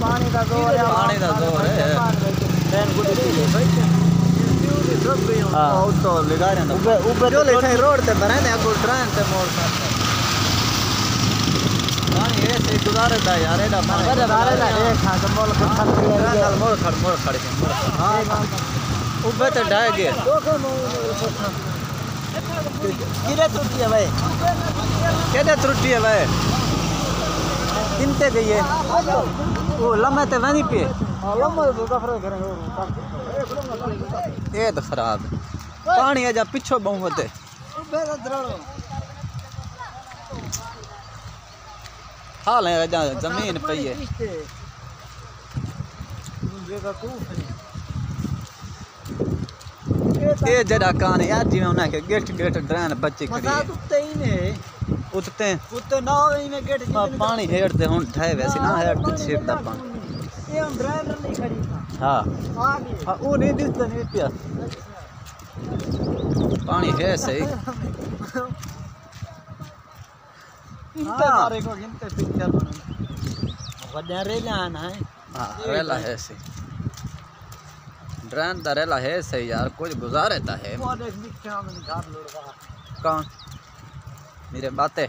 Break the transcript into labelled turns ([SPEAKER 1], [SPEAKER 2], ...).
[SPEAKER 1] पानी का जोर है। ट्रेन गुडी तो लगा रहे हैं ऊपर जो लेटा रोड ते भरे ने को ट्रेन ते मोड़ पानी ऐसे गुजारदा यार एडा पानी गुजारे ला एक हां तो मोड़ के खड़ मोड़ खड़ के हां ऊपर ते ढाए गए किरे त्रुटि है भाई केदे त्रुटि है भाई किनते गई है वो लम्बे ते वहीं पे लम्बे तो कफरे करेंगे ये तो खराब पानी है जा पिछो बहुत है हाल है जा जमीन पे है ये जड़ा कान यार जी उन्हें के गेट ड्रेन बच्चे खड़ी है उतते ना इने गेट पानी हेड ते हुन ठाए वैसे ना हेड ते छिड़दा पानी ये हम ड्राइवर नहीं खड़ी हां हां वो नहीं दिसता नहीं पिया पानी है सही इनते मारे को गिनते पिक्चर बना वड्या रेला आना है हां रेला है सही ड्रेन दा रेला है सही यार कुछ गुजारता है वो देख निकाल में निकाल लोड़ कहां मेरे बातें